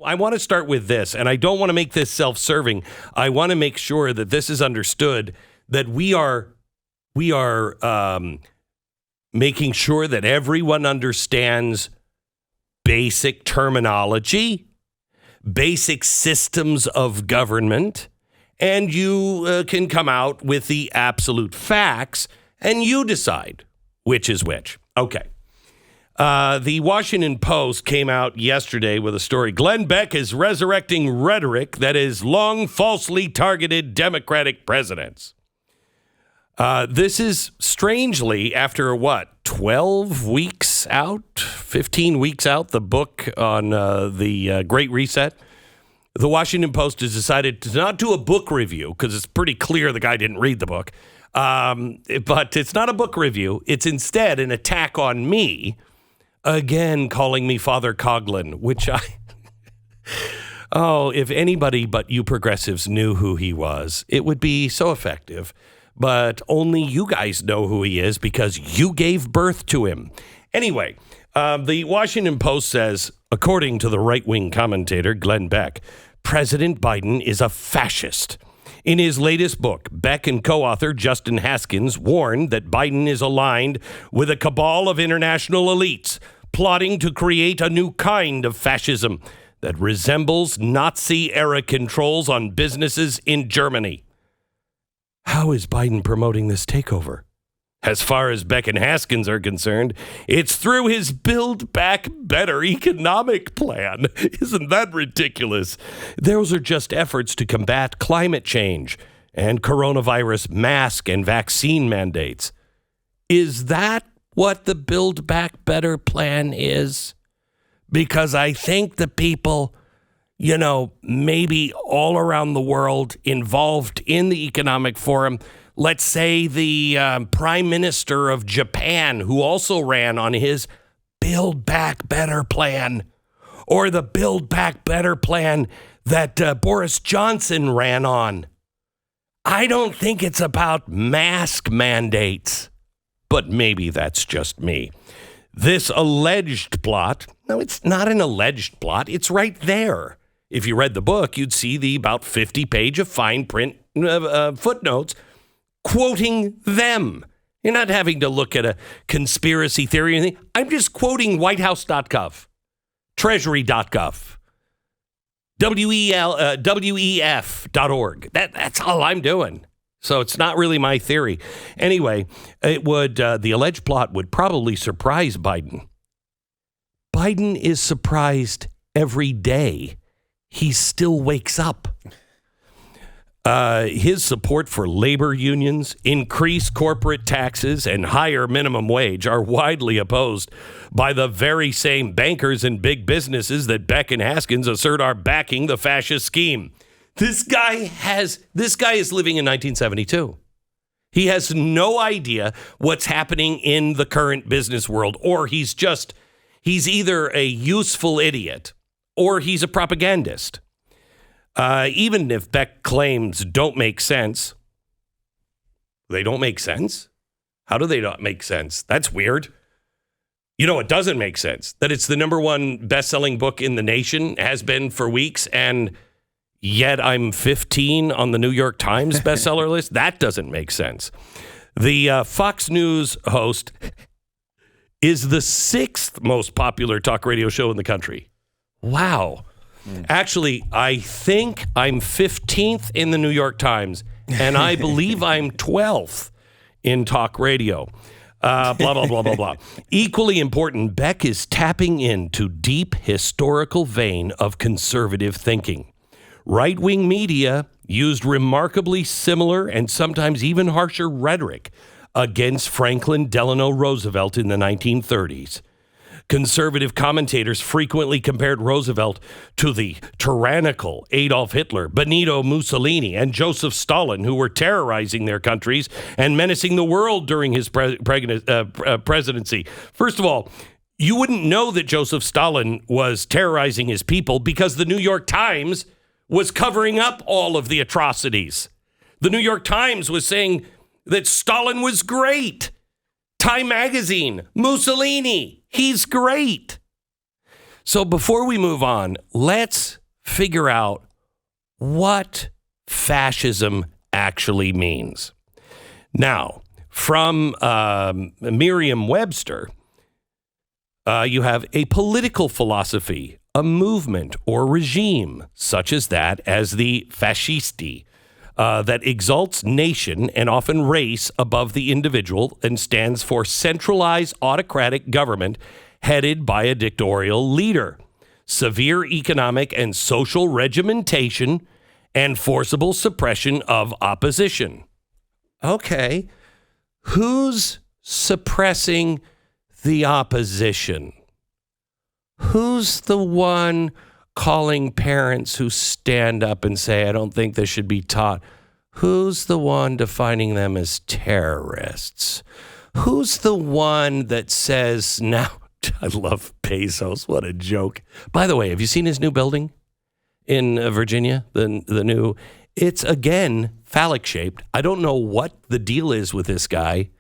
I want to start with this, and I don't want to make this self-serving. I want to make sure that this is understood, that we are making sure that everyone understands basic terminology, basic systems of government, and you can come out with the absolute facts, and you decide which is which. Okay. The Washington Post came out yesterday with a story. Glenn Beck is resurrecting rhetoric that has long falsely targeted Democratic presidents. This is strangely after 12 weeks out, 15 weeks out, the book on the Great Reset. The Washington Post has decided to not do a book review because it's pretty clear the guy didn't read the book. But it's not a book review. It's instead an attack on me. Again, calling me Father Coughlin, which if anybody but you progressives knew who he was, it would be so effective. But only you guys know who he is because you gave birth to him. Anyway, the Washington Post says, according to the right-wing commentator Glenn Beck, President Biden is a fascist. In his latest book, Beck and co-author Justin Haskins warned that Biden is aligned with a cabal of international elites, plotting to create a new kind of fascism that resembles Nazi-era controls on businesses in Germany. How is Biden promoting this takeover? As far as Beck and Haskins are concerned, it's through his Build Back Better economic plan. Isn't that ridiculous? Those are just efforts to combat climate change and coronavirus mask and vaccine mandates. Is that what the Build Back Better plan is? Because I think the people, maybe all around the world involved in the economic forum, let's say the Prime Minister of Japan, who also ran on his Build Back Better plan, or the Build Back Better plan that Boris Johnson ran on. I don't think it's about mask mandates, but maybe that's just me. This alleged plot, no, it's not an alleged plot. It's right there. If you read the book, you'd see the about 50-page of fine print footnotes quoting them. You're not having to look at a conspiracy theory or anything. I'm just quoting whitehouse.gov, treasury.gov, WEF.org. That's all I'm doing. So it's not really my theory. Anyway, it would the alleged plot would probably surprise Biden. Biden is surprised every day. He still wakes up. His support for labor unions, increased corporate taxes, and higher minimum wage are widely opposed by the very same bankers and big businesses that Beck and Haskins assert are backing the fascist scheme. This guy is living in 1972. He has no idea what's happening in the current business world, or he's either a useful idiot or he's a propagandist. Even if Beck claims don't make sense, they don't make sense? How do they not make sense? That's weird. It doesn't make sense that it's the number one best-selling book in the nation, has been for weeks, and yet I'm 15 on the New York Times bestseller list. That doesn't make sense. The Fox News host is the 6th most popular talk radio show in the country. Wow. Actually, I think I'm 15th in the New York Times, and I believe I'm 12th in talk radio. Blah, blah, blah, blah, blah. Equally important, Beck is tapping into deep historical vein of conservative thinking. Right-wing media used remarkably similar and sometimes even harsher rhetoric against Franklin Delano Roosevelt in the 1930s. Conservative commentators frequently compared Roosevelt to the tyrannical Adolf Hitler, Benito Mussolini, and Joseph Stalin, who were terrorizing their countries and menacing the world during his presidency. First of all, you wouldn't know that Joseph Stalin was terrorizing his people because the New York Times was covering up all of the atrocities. The New York Times was saying that Stalin was great. Time magazine, Mussolini, he's great. So before we move on, let's figure out what fascism actually means. Now, from Merriam-Webster, you have a political philosophy, a movement or regime, such as the fascisti, that exalts nation and often race above the individual and stands for centralized autocratic government headed by a dictatorial leader, severe economic and social regimentation, and forcible suppression of opposition. Okay, who's suppressing the opposition? Who's the one calling parents who stand up and say, I don't think this should be taught? Who's the one defining them as terrorists? Who's the one that says, now, I love Bezos, what a joke. By the way, have you seen his new building in Virginia? The new, it's again phallic shaped. I don't know what the deal is with this guy,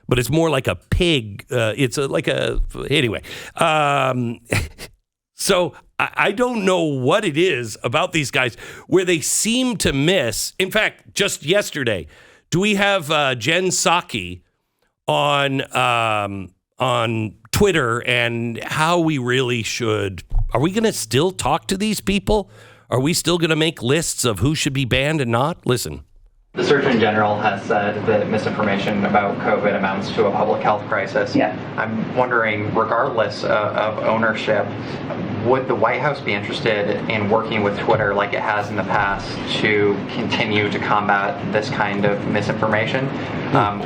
but it's more like a pig. Anyway. So I don't know what it is about these guys where they seem to miss. In fact, just yesterday, do we have Jen Psaki on Twitter and how we really should? Are we going to still talk to these people? Are we still going to make lists of who should be banned and not? Listen. The Surgeon General has said that misinformation about COVID amounts to a public health crisis. Yeah. I'm wondering, regardless of ownership, would the White House be interested in working with Twitter like it has in the past to continue to combat this kind of misinformation?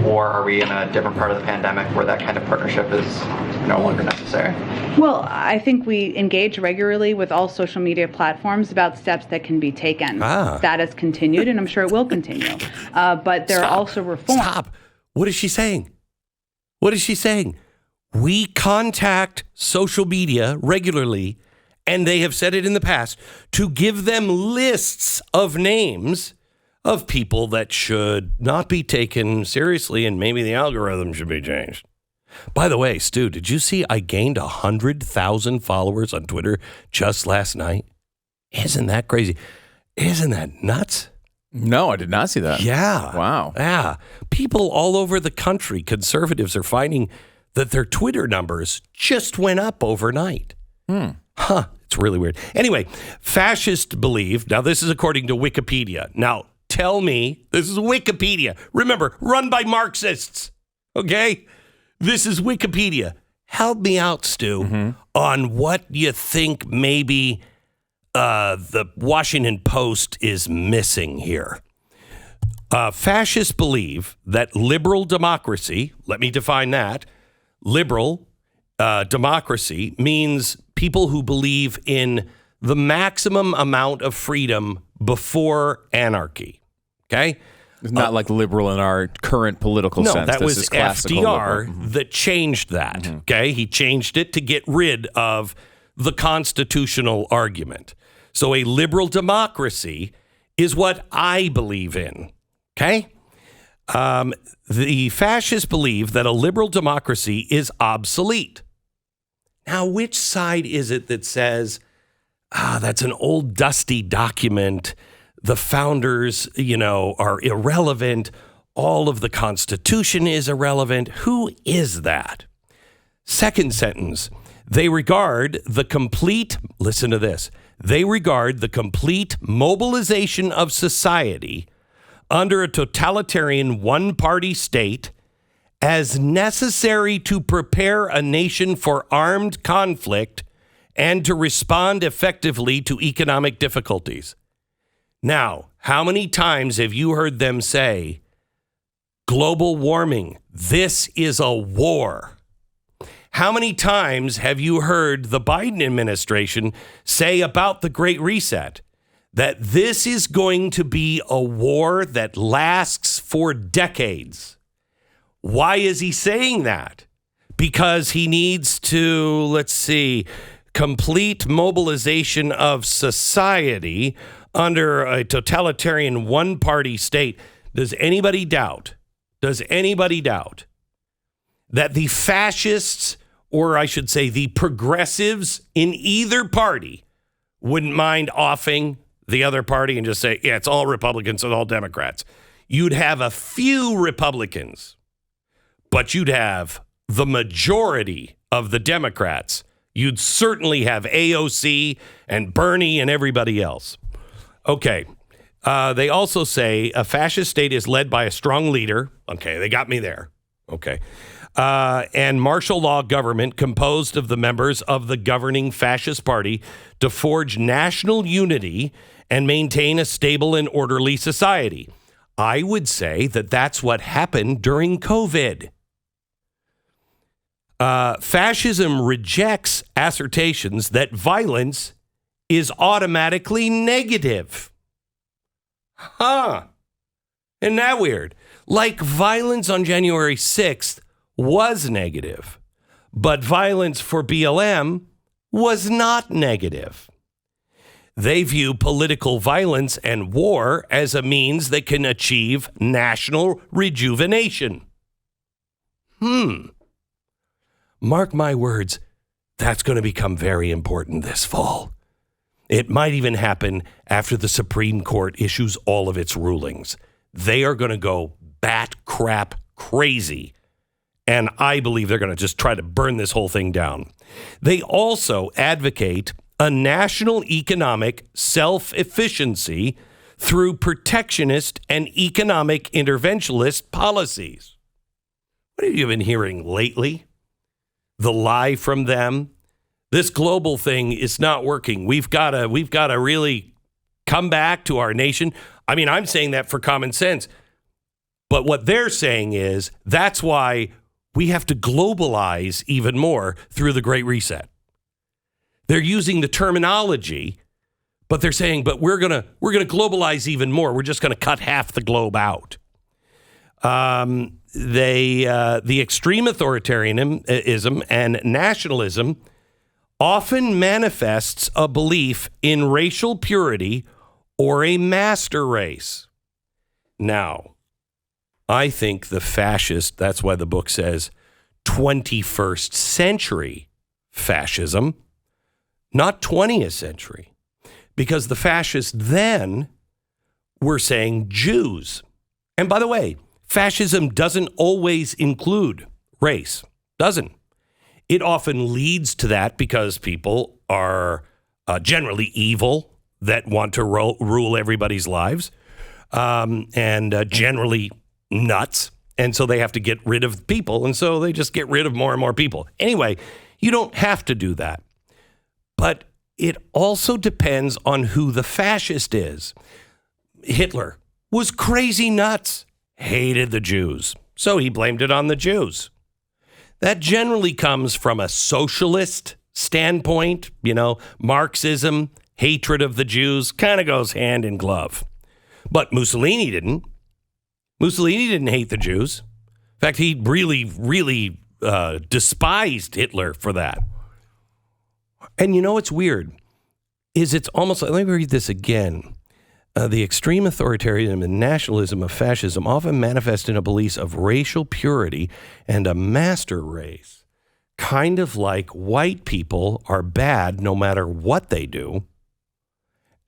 Or are we in a different part of the pandemic where that kind of partnership is no longer necessary? Well, I think we engage regularly with all social media platforms about steps that can be taken. That has continued, and I'm sure it will continue. But there are also reforms. Stop. What is she saying? What is she saying? We contact social media regularly, and they have said it in the past, to give them lists of names of people that should not be taken seriously, and maybe the algorithm should be changed. By the way, Stu, did you see I gained 100,000 followers on Twitter just last night? Isn't that crazy? Isn't that nuts? No, I did not see that. Yeah. Wow. Yeah. People all over the country, conservatives, are finding that their Twitter numbers just went up overnight. It's really weird. Anyway, fascists believe, now this is according to Wikipedia. Now, tell me, this is Wikipedia. Remember, run by Marxists. Okay? This is Wikipedia. Help me out, Stu, on what you think maybe the Washington Post is missing here. Fascists believe that liberal democracy, let me define that, liberal democracy means people who believe in the maximum amount of freedom before anarchy. Okay? It's not like liberal in our current political sense. No, that this was is classical FDR liberal. that changed that. Okay? He changed it to get rid of the constitutional argument. So a liberal democracy is what I believe in. Okay? The fascists believe that a liberal democracy is obsolete. Now, which side is it that says, that's an old dusty document, the founders, are irrelevant, all of the Constitution is irrelevant? Who is that? Second sentence, they regard the complete, listen to this, they regard the complete mobilization of society under a totalitarian one-party state as necessary to prepare a nation for armed conflict and to respond effectively to economic difficulties. Now, how many times have you heard them say, global warming, this is a war? How many times have you heard the Biden administration say about the Great Reset that this is going to be a war that lasts for decades? Why is he saying that? Because he needs to, complete mobilization of society under a totalitarian one-party state. Does anybody doubt that the fascists or I should say the progressives in either party, wouldn't mind offing the other party and just say, yeah, it's all Republicans and all Democrats. You'd have a few Republicans, but you'd have the majority of the Democrats. You'd certainly have AOC and Bernie and everybody else. Okay. They also say a fascist state is led by a strong leader. Okay, they got me there. Okay. And martial law government composed of the members of the governing fascist party to forge national unity and maintain a stable and orderly society. I would say that that's what happened during COVID. Fascism rejects assertions that violence is automatically negative. Isn't that weird? Like violence on January 6th was negative, but violence for BLM was not negative. They view political violence and war as a means that can achieve national rejuvenation. Mark my words, that's going to become very important this fall. It might even happen after the Supreme Court issues all of its rulings. They are going to go bat crap crazy. And I believe they're going to just try to burn this whole thing down. They also advocate a national economic self-efficiency through protectionist and economic interventionist policies. What have you been hearing lately? The lie from them. This global thing is not working. We've got to really come back to our nation. I mean, I'm saying that for common sense. But what they're saying is that's why we have to globalize even more through the Great Reset. They're using the terminology, but they're saying, but we're gonna globalize even more. We're just gonna cut half the globe out. The extreme authoritarianism and nationalism often manifests a belief in racial purity or a master race. Now, I think the fascist, that's why the book says 21st century fascism, not 20th century, because the fascists then were saying Jews. And by the way, fascism doesn't always include race, doesn't. It often leads to that because people are generally evil that want to rule everybody's lives and generally nuts. And so they have to get rid of people. And so they just get rid of more and more people. Anyway, you don't have to do that. But it also depends on who the fascist is. Hitler was crazy nuts, hated the Jews. So he blamed it on the Jews. That generally comes from a socialist standpoint. You know, Marxism, hatred of the Jews, kind of goes hand in glove. But Mussolini didn't. Mussolini didn't hate the Jews. In fact, he really despised Hitler for that. And you know what's weird is it's almost like, let me read this again. The extreme authoritarianism and nationalism of fascism often manifest in a belief of racial purity and a master race. Kind of like white people are bad no matter what they do,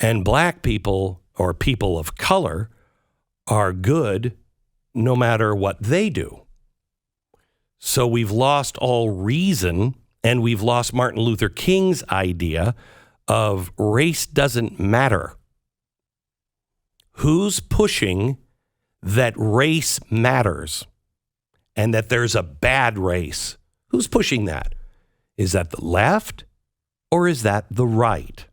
and black people or people of color are good no matter what they do. So we've lost all reason, and we've lost Martin Luther King's idea of race doesn't matter. Who's pushing that race matters and that there's a bad race? Who's pushing that? Is that the left or is that the right?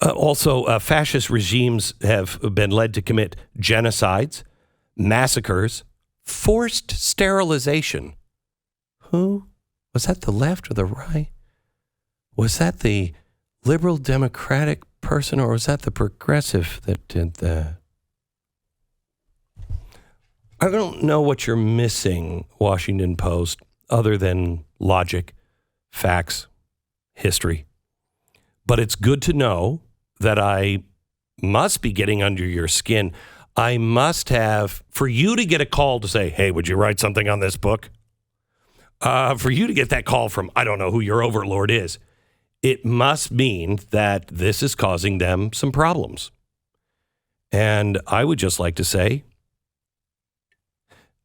Also, fascist regimes have been led to commit genocides, massacres, forced sterilization. Who? Was that the left or the right? Was that the liberal democratic person or was that the progressive that did that? I don't know what you're missing, Washington Post, other than logic, facts, history. But it's good to know that I must be getting under your skin. I must have, for you to get a call to say, hey, would you write something on this book? For you to get that call from, I don't know who your overlord is, it must mean that this is causing them some problems. And I would just like to say,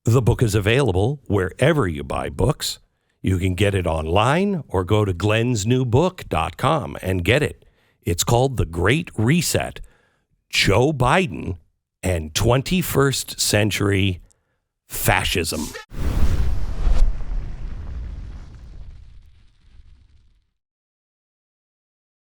the book is available wherever you buy books. You can get it online or go to glensnewbook.com and get it. It's called The Great Reset, Joe Biden and 21st Century Fascism.